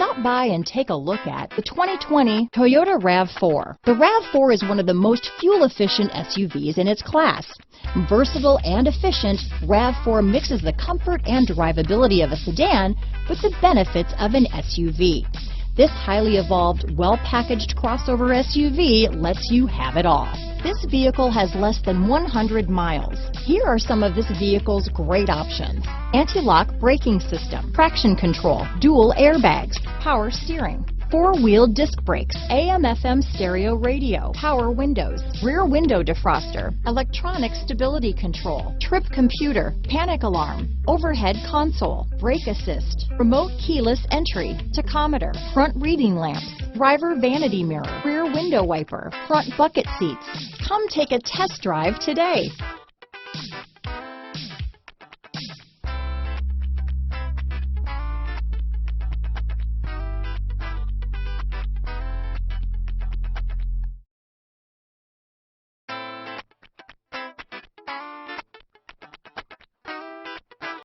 Stop by and take a look at the 2020 Toyota RAV4. The RAV4 is one of the most fuel-efficient SUVs in its class. Versatile and efficient, RAV4 mixes the comfort and drivability of a sedan with the benefits of an SUV. This highly evolved, well-packaged crossover SUV lets you have it all. This vehicle has less than 100 miles. Here are some of this vehicle's great options: anti-lock braking system, traction control, dual airbags, power steering, four-wheel disc brakes, AM/FM stereo radio, power windows, rear window defroster, electronic stability control, trip computer, panic alarm, overhead console, brake assist, remote keyless entry, tachometer, front reading lamps, driver vanity mirror, rear window wiper, front bucket seats. Come take a test drive today.